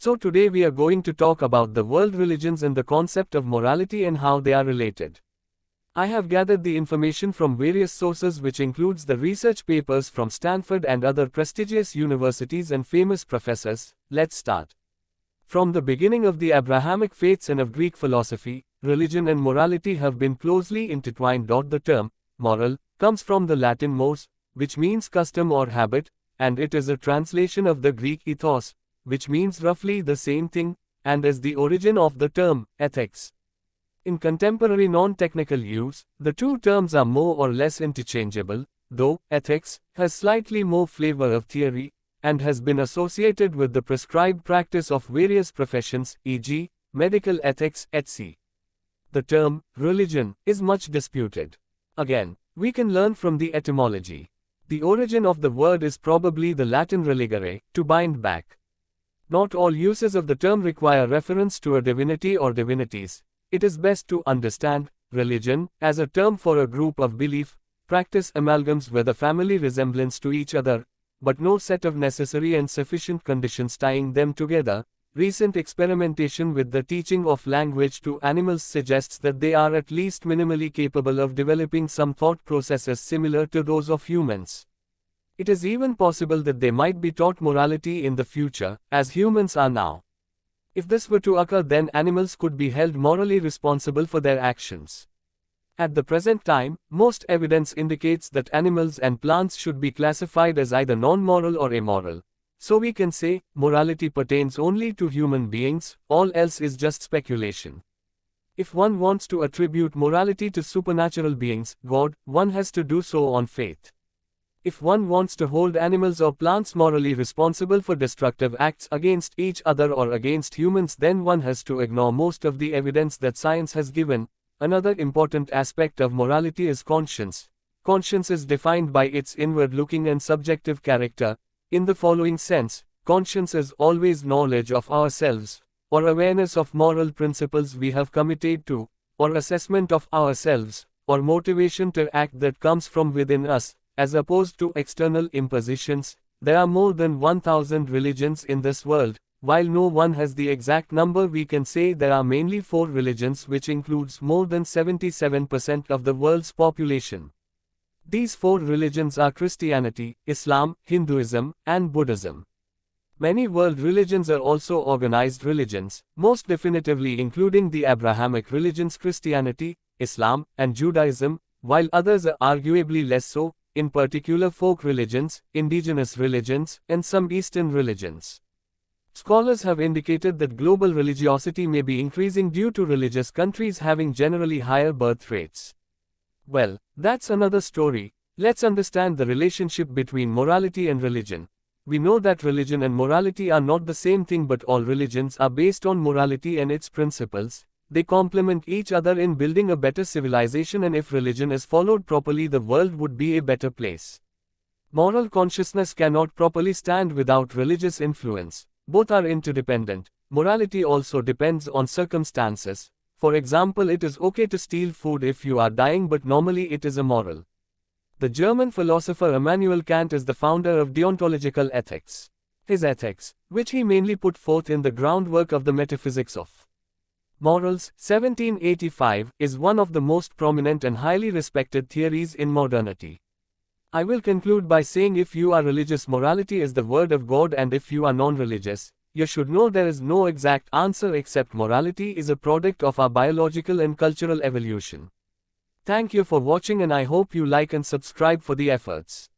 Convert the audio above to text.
So today we are going to talk about the world religions and the concept of morality and how they are related. I have gathered the information from various sources which includes the research papers from Stanford and other prestigious universities and famous professors. Let's start. From the beginning of the Abrahamic faiths and of Greek philosophy, religion and morality have been closely intertwined. The term, moral, comes from the Latin mors, which means custom or habit, and it is a translation of the Greek ethos, which means roughly the same thing, and is the origin of the term, ethics. In contemporary non-technical use, the two terms are more or less interchangeable, though ethics has slightly more flavor of theory, and has been associated with the prescribed practice of various professions, e.g., medical ethics, etc. The term, religion, is much disputed. Again, we can learn from the etymology. The origin of the word is probably the Latin religare, to bind back. Not all uses of the term require reference to a divinity or divinities. It is best to understand religion as a term for a group of belief, practice amalgams with a family resemblance to each other, but no set of necessary and sufficient conditions tying them together. Recent experimentation with the teaching of language to animals suggests that they are at least minimally capable of developing some thought processes similar to those of humans. It is even possible that they might be taught morality in the future, as humans are now. If this were to occur, then animals could be held morally responsible for their actions. At the present time, most evidence indicates that animals and plants should be classified as either non-moral or immoral. So we can say, morality pertains only to human beings, all else is just speculation. If one wants to attribute morality to supernatural beings, God, one has to do so on faith. If one wants to hold animals or plants morally responsible for destructive acts against each other or against humans, then one has to ignore most of the evidence that science has given. Another important aspect of morality is conscience. Conscience is defined by its inward-looking and subjective character. In the following sense, conscience is always knowledge of ourselves, or awareness of moral principles we have committed to, or assessment of ourselves, or motivation to act that comes from within us, as opposed to external impositions. There are more than 1,000 religions in this world. While no one has the exact number, we can say there are mainly 4 religions, which includes more than 77% of the world's population. These 4 religions are Christianity, Islam, Hinduism, and Buddhism. Many world religions are also organized religions, most definitively including the Abrahamic religions Christianity, Islam, and Judaism, while others are arguably less so, in particular folk religions, indigenous religions, and some Eastern religions. Scholars have indicated that global religiosity may be increasing due to religious countries having generally higher birth rates. Well, that's another story. Let's understand the relationship between morality and religion. We know that religion and morality are not the same thing, but all religions are based on morality and its principles. They complement each other in building a better civilization, and if religion is followed properly, the world would be a better place. Moral consciousness cannot properly stand without religious influence. Both are interdependent. Morality also depends on circumstances. For example, it is okay to steal food if you are dying, but normally it is immoral. The German philosopher Immanuel Kant is the founder of deontological ethics. His ethics, which he mainly put forth in the groundwork of the metaphysics of morals, 1785, is one of the most prominent and highly respected theories in modernity. I will conclude by saying, if you are religious, morality is the word of God, and if you are non-religious, you should know there is no exact answer except morality is a product of our biological and cultural evolution. Thank you for watching, and I hope you like and subscribe for the efforts.